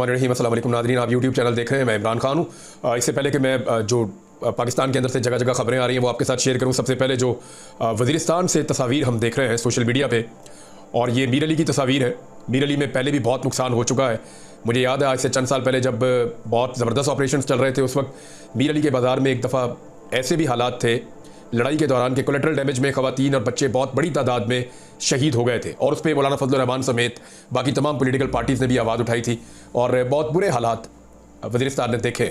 बिस्मिल्लाहिर्रहमानिर्रहीम। अस्सलाम वालेकुम नाज़रीन, आप यूट्यूब चैनल देख रहे हैं। मैं इमरान खान हूँ। इससे पहले कि मैं जो पाकिस्तान के अंदर से जगह जगह खबरें आ रही हैं वो आपके साथ शेयर करूँ, सबसे पहले जो वज़ीरिस्तान से तस्वीर हम देख रहे हैं सोशल मीडिया पे, और ये मीर अली की तस्वीर है। मीर अली में पहले भी बहुत नुकसान हो चुका है। मुझे याद है आज से चंद साल पहले जब बहुत ज़बरदस्त ऑपरेशन चल रहे थे, उस वक्त मीर अली के बाज़ार में एक दफ़ा ऐसे भी हालात थे लड़ाई के दौरान के कोलेटरल डैमेज में ख़वातीन और बच्चे बहुत बड़ी तादाद में शहीद हो गए थे, और उस पर मौलाना फजल रहमान समेत बाकी तमाम पॉलिटिकल पार्टीज़ ने भी आवाज़ उठाई थी, और बहुत बुरे हालात वज़ीरिस्तान ने देखे।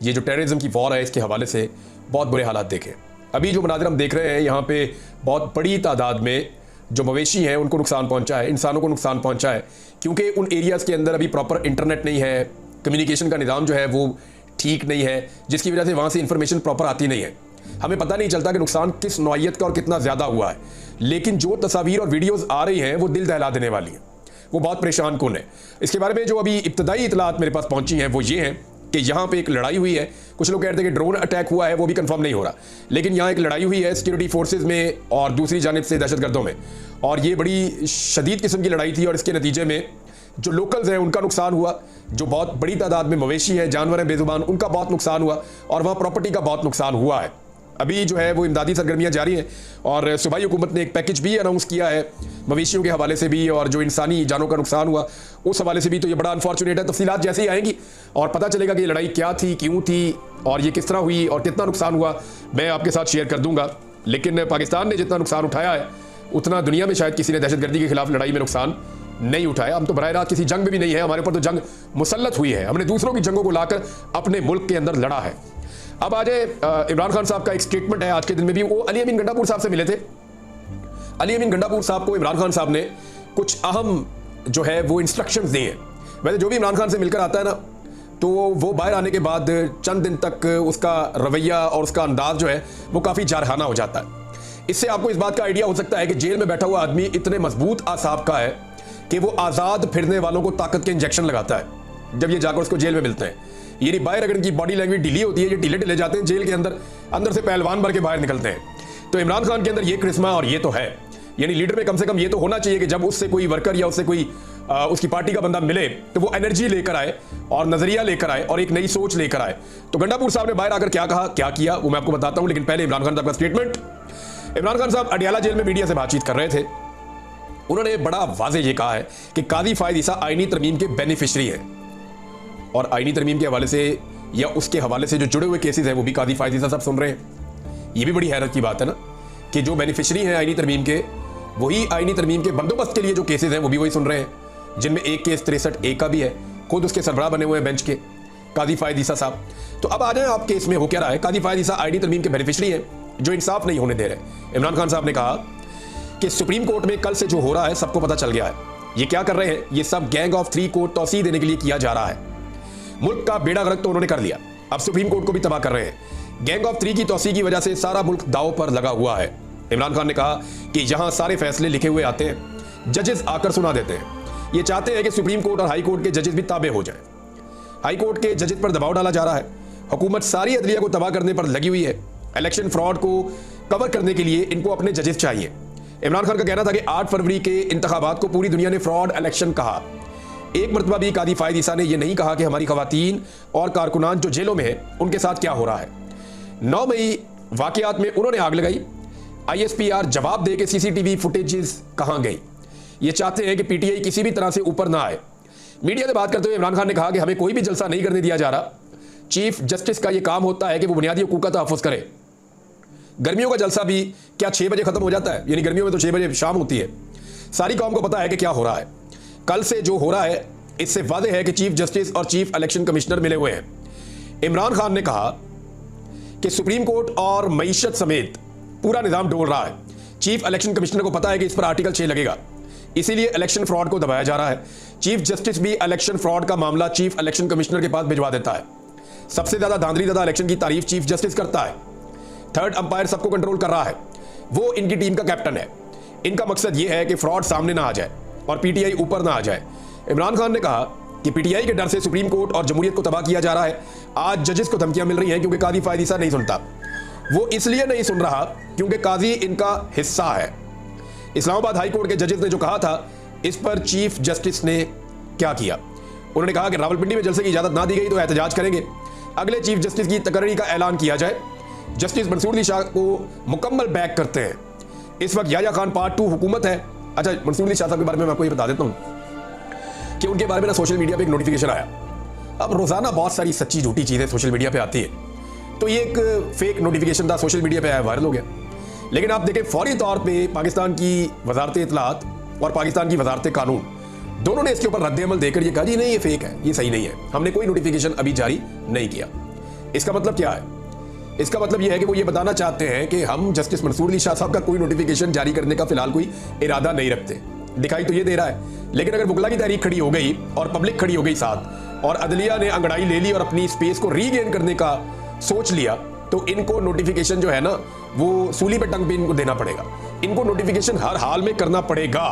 ये जो टेररिज्म की वॉर है इसके हवाले से बहुत बुरे हालात देखे। अभी जो मनाज़िर हम देख रहे हैं यहाँ पे बहुत बड़ी तादाद में जो मवेशी हैं उनको नुकसान पहुँचा है, इंसानों को नुकसान पहुँचा है, क्योंकि उन एरियाज़ के अंदर अभी प्रॉपर इंटरनेट नहीं है, कम्युनिकेशन का निज़ाम जो है वो ठीक नहीं है, जिसकी वजह से वहाँ से इंफॉर्मेशन प्रॉपर आती नहीं है। हमें पता नहीं चलता कि नुकसान किस नौइयत का और कितना ज़्यादा हुआ है, लेकिन जो तस्वीर और वीडियोज़ आ रही हैं वो दिल दहला देने वाली हैं, वो बहुत परेशान कुन है। इसके बारे में जो अभी इब्तदाई इतलात मेरे पास पहुँची हैं वो ये हैं कि यहाँ पे एक लड़ाई हुई है। कुछ लोग कहते हैं कि ड्रोन अटैक हुआ है, वो भी कंफर्म नहीं हो रहा, लेकिन यहाँ एक लड़ाई हुई है सिक्योरिटी फोर्सेज में और दूसरी जानिब से दहशतगर्दों में, और ये बड़ी शदीद किस्म की लड़ाई थी। और इसके नतीजे में जो लोकल्स हैं उनका नुकसान हुआ, जो बहुत बड़ी तादाद में मवेशी हैं, जानवर हैं बेजुबान, उनका बहुत नुकसान हुआ, और वहाँ प्रॉपर्टी का बहुत नुकसान हुआ है। अभी जो है वो इमदादी सरगर्मियाँ जारी हैं, और सूबाई हुकूमत ने एक पैकेज भी अनाउंस किया है मवेशियों के हवाले से भी, और जो इंसानी जानों का नुकसान हुआ उस हवाले से भी। तो ये बड़ा अनफॉर्चुनेट है। तफसीलात जैसे ही आएंगी और पता चलेगा कि ये लड़ाई क्या थी, क्यों थी, और ये किस तरह हुई और कितना नुकसान हुआ, मैं आपके साथ शेयर कर दूंगा। लेकिन पाकिस्तान ने जितना नुकसान उठाया है उतना दुनिया में शायद किसी ने दहशतगर्दी के खिलाफ लड़ाई में नुकसान नहीं उठाया। हम तो बराह रास्त किसी जंग में भी नहीं है, हमारे ऊपर तो जंग मुसल्लत हुई है, हमने दूसरों की जंगों को लाकर अपने मुल्क के अंदर लड़ा है। अब आज इमरान खान साहब का एक स्टेटमेंट है आज के दिन में भी, वो अली अमीन गंडापुर साहब से मिले थे। अली अमीन गंडापुर साहब को इमरान खान साहब ने कुछ अहम जो है वो इंस्ट्रक्शंस दिए हैं। वैसे जो भी इमरान खान से मिलकर आता है ना, तो वो बाहर आने के बाद चंद दिन तक उसका रवैया और उसका अंदाज जो है वो काफ़ी जारहाना हो जाता है। इससे आपको इस बात का आइडिया हो सकता है कि जेल में बैठा हुआ आदमी इतने मजबूत आसाब का है कि वो आज़ाद फिरने वालों को ताकत के इंजेक्शन लगाता है जब ये जाकर उसको जेल में मिलते हैं। ये बाहर अगर इनकी बॉडी लैंग्वेज ढीली होती है, ये ढीले ढीले जाते हैं जेल के अंदर, अंदर से पहलवान भर के बाहर निकलते हैं। तो इमरान खान के अंदर ये करिश्मा और ये तो है, यानी लीडर में कम से कम ये तो होना चाहिए कि जब उससे कोई वर्कर या उससे कोई उसकी पार्टी का बंदा मिले तो वो एनर्जी लेकर आए और नजरिया लेकर आए और एक नई सोच लेकर आए। तो गंडापुर साहब ने बाहर आकर क्या कहा, क्या किया, वो मैं आपको बताता हूं, लेकिन पहले इमरान खान साहब का स्टेटमेंट। इमरान खान साहब अडियाला जेल में मीडिया से बातचीत कर रहे थे। उन्होंने बड़ा वाज़ेह ये कहा है कि काजी फायद ईसा आईनी तरमीम के बेनिफिशरी है, और आईनी तरमीम के हवाले से या उसके हवाले से जो जुड़े हुए केसेस हैं वो भी काजी फायद ईसा साहब सुन रहे हैं। ये भी बड़ी हैरत की बात है ना कि जो बेनिफिशरी हैं आईनी तरमीम के, वही आईनी तरमीम के बंदोबस्त के लिए जो केसेस हैं वो भी वही सुन रहे हैं, जिनमें एक केस 63A का भी है, खुद उसके सरबराह बने हुए हैं बेंच के काजी फायद ईसा साहब। तो अब आ जाए आप केस में हो क्या रहा है। काजी फायद ईसा आईनी तरमीम के बेनिफिशरी हैं जो इंसाफ नहीं होने दे रहे। इमरान खान साहब ने कहा कि सुप्रीम कोर्ट में कल से जो हो रहा है सबको पता चल गया है। ये क्या कर रहे हैं, ये सब गैंग ऑफ 3 को तौसीह देने के लिए किया जा रहा है। मुल्क का बेड़ा गर्क तो उन्होंने कर लिया, अब सुप्रीम कोर्ट को भी तबाह कर रहे हैं। गैंग ऑफ 3 की तौसीह की वजह से सारा मुल्क दांव पर लगा हुआ है। इमरान खान ने कहा कि यहां सारे फैसले लिखे हुए आते हैं, जजेस आकर सुना देते हैं। ये चाहते हैं कि सुप्रीम कोर्ट और हाई कोर्ट के जजेस भी ताबे हो जाएं। हाई कोर्ट के जजेस पर दबाव डाला जा रहा है। हुकूमत सारी अदलिया को तबाह करने पर लगी हुई है। इलेक्शन फ्रॉड को कवर करने के लिए इनको अपने जजेस चाहिए। इमरान खान का कहना था कि 8 फरवरी के इंतखाबात को पूरी दुनिया ने फ्रॉड इलेक्शन कहा। एक मरतबा भी काजी फायद ईसा ने यह नहीं कहा कि हमारी खवातीन और कारकुनान जो जेलों में है उनके साथ क्या हो रहा है। 9 मई वाकयात में उन्होंने आग लगाई। ISPR जवाब दे के CCTV फुटेजेस कहां गई। ये चाहते हैं कि PTI किसी भी तरह से ऊपर ना आए। मीडिया से बात करते हुए इमरान खान ने कहा कि हमें कोई भी जलसा नहीं करने दिया जा रहा। चीफ जस्टिस का यह काम होता है कि वो बुनियादी हुकूक का तहफ़्फ़ुज़ करे। गर्मियों का जलसा भी क्या 6 बजे खत्म हो जाता है, यानी गर्मियों में तो 6 बजे शाम होती है। सारी कौम को पता है कि क्या हो रहा है। कल से जो हो रहा है इससे वाज़ेह है कि चीफ जस्टिस और चीफ इलेक्शन कमिश्नर मिले हुए हैं। इमरान खान ने कहा कि सुप्रीम कोर्ट और मईशत समेत पूरा निज़ाम डोल रहा है। चीफ इलेक्शन कमिश्नर को पता है कि इस पर आर्टिकल 6 लगेगा, इसीलिए इलेक्शन फ्रॉड को दबाया जा रहा है। चीफ जस्टिस भी इलेक्शन फ्रॉड का मामला चीफ इलेक्शन कमिश्नर के पास भिजवा देता है। सबसे ज्यादा धांधली ज़्यादा इलेक्शन की तारीफ चीफ जस्टिस करता है। थर्ड अंपायर सबको कंट्रोल कर रहा है, वो इनकी टीम का कैप्टन है। इनका मकसद ये है कि फ्रॉड सामने ना आ जाए और PTI ऊपर ना आ जाए। इमरान खान ने कहा कि PTI के डर से सुप्रीम कोर्ट और जमहूरियत को तबाह किया जा रहा है। आज जजेस को धमकियां मिल रही हैं क्योंकि काजी फायद ईसा नहीं सुनता। वो इसलिए नहीं सुन रहा क्योंकि काजी इनका हिस्सा है। इस्लामाबाद हाई कोर्ट के जजेस ने जो कहा था, इस पर चीफ जस्टिस ने क्या किया, उन्होंने कहा कि रावलपिंडी में जलसे की इजाजत ना दी गई तो एहतजाज करेंगे। अगले चीफ जस्टिस की तकर्री का ऐलान किया जाए। जस्टिस मंसूर अली शाह को मुकम्मल बैक करते हैं। इस वक्त याह्या खान पार्ट 2 हुकूमत है। अच्छा, मंसूर अली शाह साहब के बारे में मैं आपको ये बता देता हूँ कि उनके बारे में ना सोशल मीडिया पे एक नोटिफिकेशन आया। अब रोजाना बहुत सारी सच्ची झूठी चीजें सोशल मीडिया पे आती है, तो ये एक फेक नोटिफिकेशन था, सोशल मीडिया पे आया, वायरल हो गया। लेकिन आप देखें फौरी तौर पे पाकिस्तान की वजारत इत्तलात और पाकिस्तान की वजारत कानून दोनों ने इसके ऊपर रद्द-ए-अमल देकर ये कहा जी नहीं, ये फेक है, ये सही नहीं है, हमने कोई नोटिफिकेशन अभी जारी नहीं किया। इसका मतलब क्या है? इसका मतलब यह है कि वो ये बताना चाहते हैं कि हम जस्टिस मंसूर अली शाह साहब का कोई नोटिफिकेशन जारी करने का फिलहाल कोई इरादा नहीं रखते। दिखाई तो ये दे रहा है, लेकिन अगर वकला की तहरीक खड़ी हो गई और पब्लिक खड़ी हो गई साथ और अदलिया ने अंगड़ाई ले ली और अपनी स्पेस को रीगेन करने का सोच लिया, तो इनको नोटिफिकेशन जो है ना वो सूली पे टंग पे इनको देना पड़ेगा। इनको नोटिफिकेशन हर हाल में करना पड़ेगा।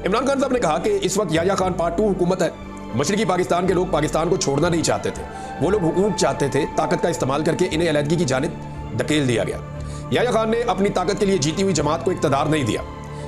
इमरान खान साहब ने कहा कि इस वक्त याह्या खान पार्ट 2 हुकूमत है। मशरकी पाकिस्तान के लोग पाकिस्तान को छोड़ना नहीं चाहते थे, वो लोग हुकूक चाहते थे। ताकत का इस्तेमाल करके इन्हें अलहदगी की जानिब धकेल दिया गया। याह्या खान ने अपनी ताकत के लिए जीती हुई जमात को इक़्तिदार नहीं दिया।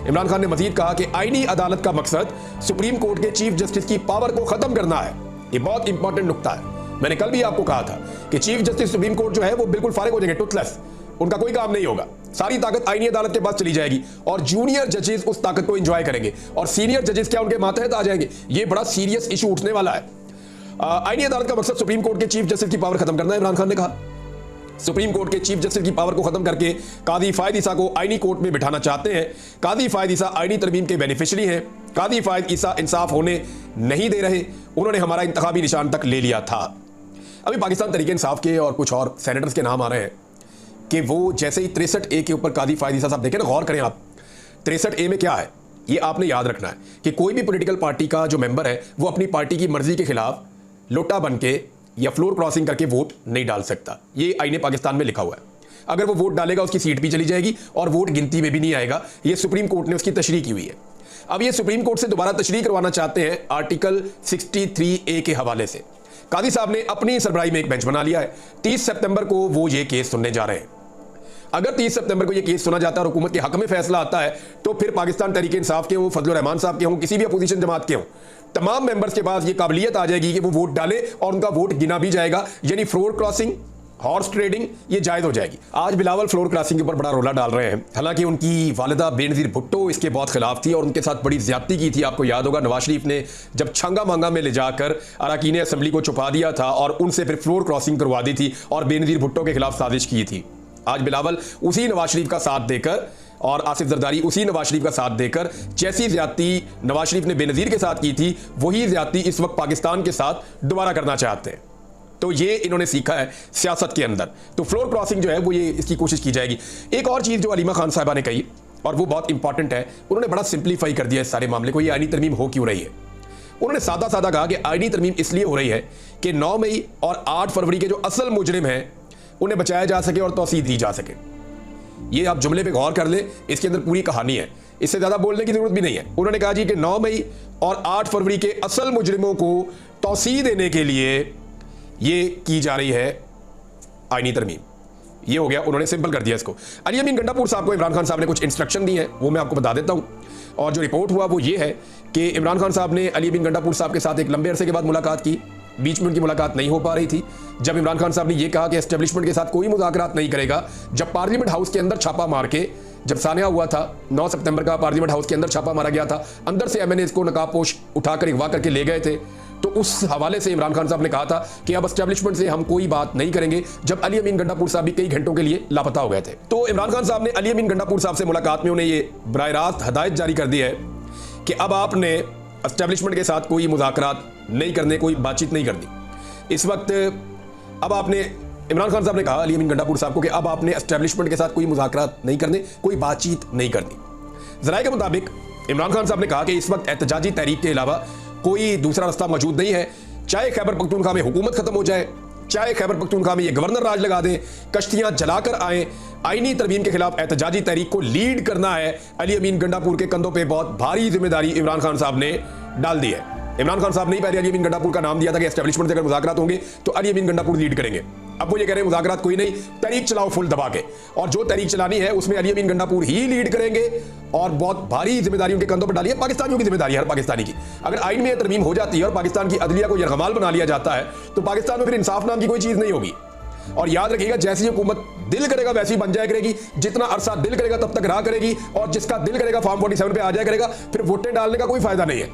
इमरान खान ने मजीद कहा कि आईनी अदालत का मकसद सुप्रीम कोर्ट के चीफ जस्टिस की पावर को खत्म करना है। ये बहुत इंपॉर्टेंट नुक्ता है। मैंने कल भी आपको कहा था कि चीफ जस्टिस सुप्रीम कोर्ट जो है वो बिल्कुल फारिग हो जाएंगे, टूथलेस, उनका कोई काम नहीं होगा। सारी ताकत आईनी अदालत के पास चली जाएगी और जूनियर जजेस उस ताकत को एंजॉय करेंगे और सीनियर जजेस क्या उनके मातहत आ जाएंगे। ये बड़ा सीरियस इशू उठने वाला है। आईनी अदालत का मकसद सुप्रीम कोर्ट के चीफ जस्टिस की पावर खत्म करना है। इमरान खान ने कहा सुप्रीम कोर्ट के चीफ जस्टिस की पावर को खत्म करके कादी फायद ईसा को आईनी कोर्ट में बिठाना चाहते हैं। कादी फायद ईसा आईनी तरमीम के बेनिफिशरी हैं। कादी फायद ईसा इंसाफ होने नहीं दे रहे। उन्होंने हमारा इंतखाबी निशान तक ले लिया था। अभी पाकिस्तान तरीके इंसाफ के और कुछ और सेनेटर्स के नाम आ रहे हैं कि वो जैसे ही 63A के ऊपर कादी फायद ईसा साहब, देखें ना, गौर करें आप, 63A में क्या है ये आपने याद रखना है कि कोई भी पॉलिटिकल पार्टी का जो मेंबर है वो अपनी पार्टी की मर्जी के खिलाफ लोटा बन के या फ्लोर क्रॉसिंग करके वोट नहीं डाल सकता। ये आईने पाकिस्तान में लिखा हुआ है। अगर वो वोट डालेगा उसकी सीट भी चली जाएगी और वोट गिनती में भी नहीं आएगा। ये सुप्रीम कोर्ट ने उसकी तशरीह की हुई है। अब ये सुप्रीम कोर्ट से दोबारा तशरीह करवाना चाहते हैं आर्टिकल 63A के हवाले से। कादी साहब ने अपनी सरबराही में एक बेंच बना लिया है। 30 सितंबर को वो ये केस सुनने जा रहे हैं। अगर 30 सितंबर को ये केस सुना जाता है और हुकूमत के हक में फैसला आता है तो फिर पाकिस्तान तहरीक इंसाफ के हो, फजलुर रहमान साहब के हों, किसी भी अपोजिशन जमात के हों, तमाम मेंबर्स के पास ये काबिलियत आ जाएगी कि वो वोट डाले और उनका वोट गिना भी जाएगा। यानी फ्लोर क्रॉसिंग, हॉर्स ट्रेडिंग ये जायज हो जाएगी। आज बिलावल फ्लोर क्रॉसिंग के ऊपर बड़ा रोला डाल रहे हैं। हालांकि उनकी वालिदा बेनज़ीर भुट्टो इसके बहुत खिलाफ थी और उनके साथ बड़ी ज्यादती की थी। आपको याद होगा नवाज शरीफ ने जब छंगा मांगा में ले जाकर अरकान असेंबली को छुपा दिया था और उनसे फिर फ्लोर क्रॉसिंग करवा दी थी और बेनज़ीर भुट्टो के खिलाफ साजिश की थी। आज बिलावल उसी नवाज शरीफ का साथ देकर और आसिफ जरदारी उसी नवाज शरीफ का साथ देकर जैसी ज्यादती नवाज शरीफ ने बेनज़ीर के साथ की थी वही ज्यादती इस वक्त पाकिस्तान के साथ दोबारा करना चाहते हैं। तो ये इन्होंने सीखा है सियासत के अंदर। तो फ्लोर क्रॉसिंग जो है वो ये इसकी कोशिश की जाएगी। एक और चीज़ जो अलीमा खान साहिबा ने कही और वो बहुत इंपॉर्टेंट है, उन्होंने बड़ा सिंप्लीफाई कर दिया इस सारे मामले को। ये आईनी तरमीम हो क्यों रही है? उन्होंने सादा सादा कहा कि आईनी तरमीम इसलिए हो रही है कि 9 मई और 8 फरवरी के जो असल मुजरिम हैं उन्हें बचाया जा सके और तौसीह दी जा सके। ये आप जुमले पे गौर कर ले, इसके अंदर पूरी कहानी है, इससे ज़्यादा बोलने की जरूरत भी नहीं है। उन्होंने कहा जी कि 9 मई और 8 फरवरी के असल मुजरिमों को तौसीह देने के लिए ये की जा रही है आईनी तरमीम। ये हो गया, उन्होंने सिंपल कर दिया इसको। अली अमीन गंडापुर साहब को इमरान खान साहब ने कुछ इंस्ट्रक्शन दी हैं, वो मैं आपको बता देता हूँ। और जो रिपोर्ट हुआ वो ये है कि इमरान खान साहब ने अली अमीन गंडापुर साहब के साथ एक लंबे अरसे के बाद मुलाकात की। बीच में उनकी मुलाकात नहीं हो पा रही थी। जब इमरान खान साहब ने यह कहा कि एस्टेब्लिशमेंट के साथ कोई मुज़ाकरात नहीं करेगा, जब पार्लियामेंट हाउस के अंदर छापा मार के, जब सानिया हुआ था 9 सितंबर का, पार्लियामेंट हाउस के अंदर छापा मारा गया था, अंदर से एमएनएज को नकाबपोश उठाकर अगवा करके ले गए थे, तो उस हवाले से इमरान खान साहब ने कहा था कि अब एस्टेब्लिशमेंट से हम कोई बात नहीं करेंगे, जब अली अमीन गंडापुर साहब भी कई घंटों के लिए लापता हो गए थे। तो इमरान खान साहब ने अली अमीन गंडापुर साहब से मुलाकात में उन्हें ये बराह रास्त हदायत जारी कर दी है कि अब आपने एस्टेब्लिशमेंट के साथ कोई मुज़ाकरात नहीं करने, कोई बातचीत नहीं करनी। इस वक्त अब आपने, इमरान खान साहब ने कहा अली अमीन गंडापुर साहब को कि अब आपने एस्टेब्लिशमेंट के साथ कोई मुज़ाकरात नहीं करने, कोई बातचीत नहीं करनी। ज़राए के मुताबिक इमरान खान साहब ने कहा कि इस वक्त एहतजाजी तहरीक के अलावा कोई दूसरा रास्ता मौजूद नहीं है। चाहे खैबर पख्तूनख्वा में हुकूमत खत्म हो जाए, चाहे खैबर पख्तूनख्वा में ये गवर्नर राज लगा दें, कश्तियां जलाकर आए, आईनी तरमीम के खिलाफ एहतजाजी तहरीक को लीड करना है। अली अमीन गंडापुर के कंधों पे बहुत भारी जिम्मेदारी इमरान खान साहब ने डाल दी है। इमरान खान साहब ने पहले अली अमीन गंडापुर का नाम दिया था कि एस्टेब्लिशमेंट से अगर मुज़ाकरात होंगे तो अली अमीन गंडापुर लीड करेंगे। अब वो ये कह रहे हैं मुज़ाकरात कोई नहीं, तहरीक चलाओ फुल दबा के, और जो तहरीक चलानी है उसमें अली अमीन गंडापुर ही लीड करेंगे और बहुत भारी जिम्मेदारी उनके कंधों पर डाली है। पाकिस्तानियों की जिम्मेदारी है, हर पाकिस्तानी की। अगर आइन में तरमीम हो जाती है और पाकिस्तान की अदलिया को यरगमाल बना लिया जाता है तो पाकिस्तान में फिर इंसाफ नाम की कोई चीज़ नहीं होगी। और याद रखिएगा, जैसी हुकूमत दिल करेगा वैसी बन जाया करेगी, जितना अरसा दिल करेगा तब तक रहा करेगी, और जिसका दिल करेगा फॉर्म 47 पे आ जाया करेगा, फिर वोटें डालने का कोई फायदा नहीं है।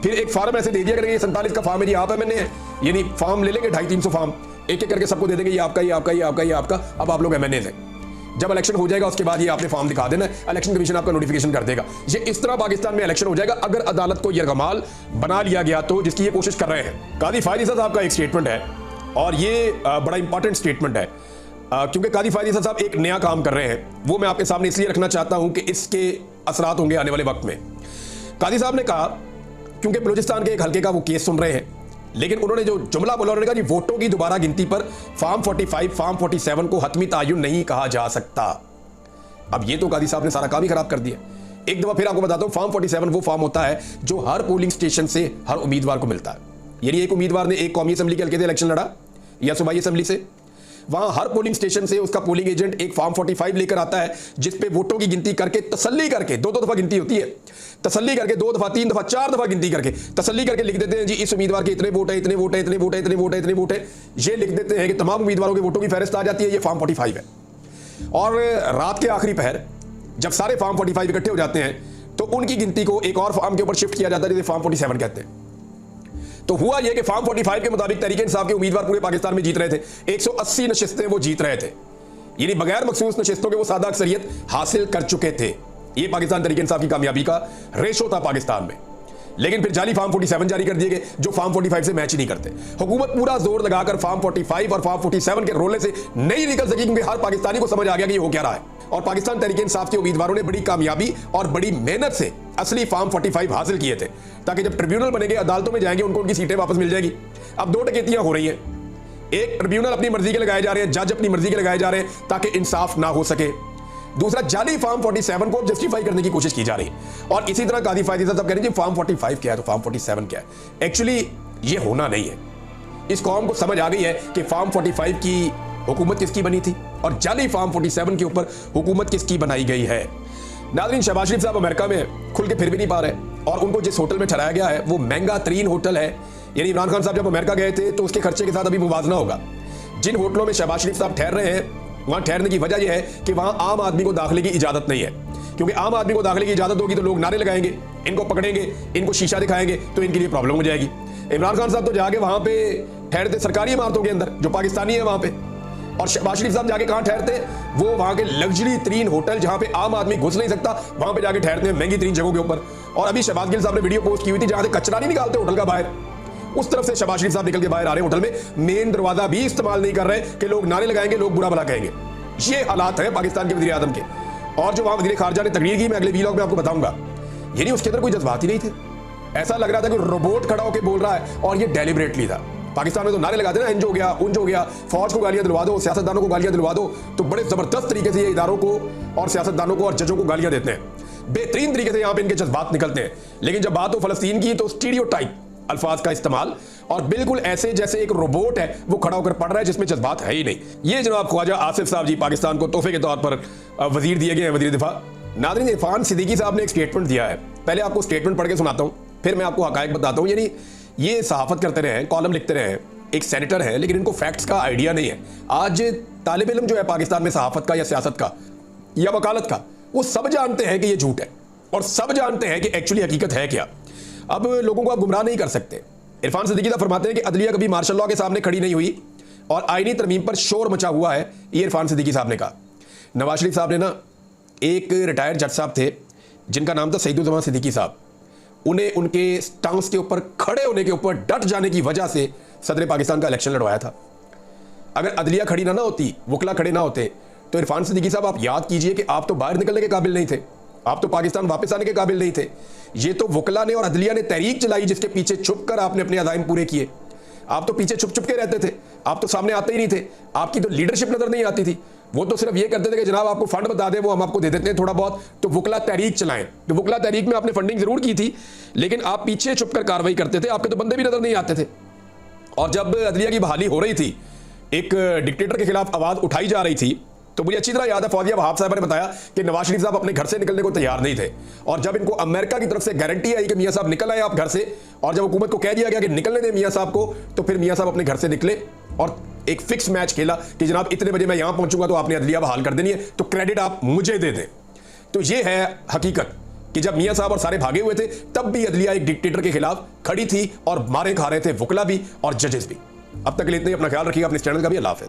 फिर एक फार्म ऐसे दे दिया करेंगे, 47 का फार्म है जी, आप है मैंने है, यानी फार्म ले लेंगे 250-300 फार्म, एक एक करके सबको दे देंगे, ये आपका, ये आपका, ये आपका, ये आपका, अब आप लोग एमएनए हैं। जब इलेक्शन हो जाएगा उसके बाद ये आपने फॉर्म दिखा देना, इलेक्शन कमीशन आपका नोटिफिकेशन कर देगा। ये इस तरह पाकिस्तान में इलेक्शन हो जाएगा अगर अदालत को यरगमाल बना लिया गया तो, जिसकी ये कोशिश कर रहे हैं। कादी फायद ईसा साहब का एक स्टेटमेंट है और ये बड़ा इंपॉर्टेंट स्टेटमेंट है, क्योंकि कादी फायद ईसा साहब एक नया काम कर रहे हैं। वो मैं आपके सामने इसलिए रखना चाहता हूं कि इसके असरात होंगे आने वाले वक्त में। कादी साहब ने कहा, क्योंकि बलूचिस्तान के एक हल्के का वो केस सुन रहे हैं, लेकिन उन्होंने जो जुमला बोला, उन्होंने कहा कि वोटों की दोबारा गिनती पर फॉर्म 45, फॉर्म 47 को हतमी तायुन नहीं कहा जा सकता। अब ये तो कादी साहब ने सारा काम ही खराब कर दिया। एक दफा फिर आपको बताता हूं, फॉर्म 47 वो फॉर्म होता है जो हर पोलिंग स्टेशन से हर उम्मीदवार को मिलता है। यानी एक उम्मीदवार ने एक कौमी असेंबली के हल्के से इलेक्शन लड़ा या सूबाई असेंबली से, वहां हर पोलिंग स्टेशन से उसका पोलिंग एजेंट एक फॉर्म 45 लेकर आता है, जिसपे वोटों की गिनती करके तसल्ली करके, दो दफा गिनती होती है, तसल्ली करके 2 दफा 3 दफा 4 दफा गिनती करके तसल्ली करके लिख देते हैं जी इस उम्मीदवार के इतने वोट है, इतने वोट है, इतने वोट है, इतने वोट है, इतने वोट है। ये लिख देते हैं कि तमाम उम्मीदवारों के वोटों की फहरिस्त आ जाती है, ये फॉर्म 45 है। और रात के आखिरी पहर जब सारे फॉर्म 45 इकट्ठे हो जाते हैं तो उनकी गिनती को एक और फॉर्म के ऊपर शिफ्ट किया जाता है, जिसे फॉर्म 47 कहते हैं। तो हुआ यह कि फॉर्म 45 के मुताबिक तहरीक इंसाफ के उम्मीदवार पूरे पाकिस्तान में जीत रहे थे, 180 नशिस्तें वो जीत रहे थे, यानी बगैर मखसूस नशिस्तों के वो सादा अक्सरियत हासिल कर चुके थे। ये पाकिस्तान तहरीक इंसाफ की कामयाबी का रेशो था पाकिस्तान में। लेकिन फिर जाली फॉर्म 47 जारी कर दिए गए जो फॉर्म 45 से मैच ही नहीं करते। हुकूमत पूरा जोर लगाकर फॉर्म 45 और फॉर्म 47 के रोले से नहीं निकल सकी, क्योंकि हर पाकिस्तानी को समझ आ गया कि ये हो क्या रहा है। और पाकिस्तान तहरीक इंसाफ के उम्मीदवारों ने बड़ी कामयाबी और बड़ी मेहनत से असली फॉर्म 45 हासिल किए थे, ताकि जब ट्रिब्यूनल बनेंगे, अदालतों में जाएंगे, उनको उनकी सीटें वापस मिल जाएगी। अब 2 डकैतियां हो रही हैं, एक ट्रिब्यूनल अपनी मर्जी के लगाए जा रहे हैं, जज अपनी मर्जी के लगाए जा रहे हैं ताकि इंसाफ ना हो सके, दूसरा जाली फॉर्म 47 को जस्टिफाई करने की कोशिश की जा रही है। और इसी तरह कादी फायद ईसा साहब कह रहे हैं फॉर्म 45 क्या है तो फॉर्म 47 क्या है। एक्चुअली ये होना नहीं है। इस कौम को समझ आ गई है कि फॉर्म 45 की हुकूमत किसकी बनी थी और जाली फॉर्म 47 के ऊपर हुकूमत किसकी बनाई गई है। नाज़रीन, शहबाज शरीफ साहब अमेरिका में खुल के फिर भी नहीं पा रहे और उनको जिस होटल में ठहराया गया है वो महंगा तरीन होटल है। यानी इमरान खान साहब जब अमेरिका गए थे तो उसके खर्चे के साथ अभी मुवाजना होगा। जिन होटलों में शहबाज शरीफ साहब ठहर रहे हैं, वहां ठहरने की वजह यह है कि वहां आम आदमी को दाखिले की इजाजत नहीं है, क्योंकि आम आदमी को दाखिले की इजाजत होगी तो लोग नारे लगाएंगे, इनको पकड़ेंगे, इनको शीशा दिखाएंगे, तो इनके लिए प्रॉब्लम हो जाएगी। इमरान खान साहब तो जाके वहां पे ठहरते सरकारी इमारतों के अंदर जो पाकिस्तानी है वहां पे, और शहबाज शरीफ साहब जाके कहां ठहरते, वो वहां के लग्जरी तरीन होटल जहां पे आम आदमी घुस नहीं सकता, वहां पे जाके ठहरते हैं महंगी तरीन जगहों के ऊपर। और अभी शहबाज गिल साहब ने वीडियो पोस्ट की हुई थी जहां से कचरा नहीं निकालते होटल का बाहर, उस तरफ से शहबाज शरीफ साहब निकल के बाहर आ रहे हैं होटल में, मेन दरवाजा भी इस्तेमाल नहीं कर रहे कि लोग नारे लगाएंगे, लोग बुरा भला कहेंगे। ये हालात है पाकिस्तान के वज़ीर आज़म के। और जो वहां वज़ीर खारजा ने तकरीर की, मैं अगले वीलॉग में आपको बताऊंगा, यानी उसके अंदर कोई जज्बात ही नहीं थे। ऐसा लग रहा था कि रोबोट खड़ा होकर बोल रहा है, और ये डेलिबरेटली था। पाकिस्तान में तो नारे लगाते ना, इंज हो गया, उंज हो गया, फौज को गालियां दिलवा दो, सियासतदानों को गालियां दिलवा दो, तो बड़े जबरदस्त तरीके से ये इदारों को और सियासतदानों को और जजों को गालियां देते हैं। बेहतरीन तरीके से यहाँ पे इनके जज्बात निकलते हैं। लेकिन जब बात हो फलस्तीन की तो स्टीरियोटाइप अल्फाज का इस्तेमाल, और बिल्कुल ऐसे जैसे एक रोबोट है वो खड़ा होकर पढ़ रहा है जिसमें जज्बात है ही नहीं। ये जनाब ख्वाजा आसिफ साहब जी पाकिस्तान को तोहफे के तौर पर वजीर दिए गए हैं, वजीर दिफा। नाज़रीन, इरफान सिद्दीकी साहब ने एक स्टेटमेंट दिया है, पहले आपको स्टेटमेंट पढ़ के सुनाता हूँ, फिर मैं आपको हकायक बताता हूँ। यानी ये सहाफत करते रहे हैं, कॉलम लिखते रहे हैं, एक सेनेटर है, लेकिन इनको फैक्ट्स का आइडिया नहीं है। आज तालिब इल्म जो है पाकिस्तान में सहाफत का या सियासत का या वकालत का, वो सब जानते हैं कि ये झूठ है और सब जानते हैं कि एक्चुअली हकीकत है क्या। अब लोगों को आप गुमराह नहीं कर सकते। इरफान सिद्दीकी साहब फरमाते हैं कि अदलिया कभी मार्शल लॉ के सामने खड़ी नहीं हुई और आईनी तरमीम पर शोर मचा हुआ है, ये इरफान सिद्दीकी साहब ने कहा। नवाज शरीफ साहब ने ना, एक रिटायर्ड जज साहब थे जिनका नाम था सईदुज़्ज़मान सिद्दीकी साहब, उन्हें उनके स्टांस के ऊपर खड़े होने के ऊपर डट जाने की वजह से सदर पाकिस्तान का इलेक्शन लड़वाया था। अगर अदलिया खड़ी ना होती, वकला खड़े ना होते, तो इरफान सिद्दीकी साहब आप याद कीजिए कि आप तो बाहर निकलने के काबिल नहीं थे, आप तो पाकिस्तान वापस आने के काबिल नहीं थे। ये तो वकला ने और अदलिया ने तहरीक चलाई जिसके पीछे छुप कर आपने अपने अज़ाइम पूरे किए। आप तो पीछे छुप छुप के रहते थे, आप तो सामने आते ही नहीं थे, आपकी तो लीडरशिप नजर नहीं आती थी। वो तो सिर्फ ये करते थे कि जनाब आपको फंड बता दें, वो हम आपको दे देते हैं थोड़ा बहुत, तो वकला तहरीक चलाएं। तो वकला तहरीक में आपने फंडिंग जरूर की थी, लेकिन आप पीछे छुप कर कार्रवाई करते थे, आपके तो बंदे भी नजर नहीं आते थे। और जब अदलिया की बहाली हो रही थी एक डिक्टेटर के खिलाफ आवाज उठाई जा रही थी, तो मुझे अच्छी तरह याद है फौजिया वहाब साहब ने बताया कि नवाज शरीफ साहब अपने घर से निकलने को तैयार नहीं थे, और जब इनको अमेरिका की तरफ से गारंटी आई कि मियां साहब निकल आए आप घर से, और जब हुकूमत को कह दिया गया कि निकलने दें मियां साहब को, तो फिर मियां साहब अपने घर से निकले और एक फिक्स मैच खेला कि जनाब इतने बजे मैं यहां पहुंचूंगा तो आपने अदलिया बहाल कर देनी है, तो क्रेडिट आप मुझे दे दें। तो ये है हकीकत कि जब मियां साहब और सारे भागे हुए थे तब भी अदलिया एक डिक्टेटर के खिलाफ खड़ी थी और मारे खा रहे थे वकला भी और जजेस भी। अब तक के लिए इतना ही, अपना ख्याल रखिएगा, अपने चैनल का भी। अल्लाह हाफ़िज़।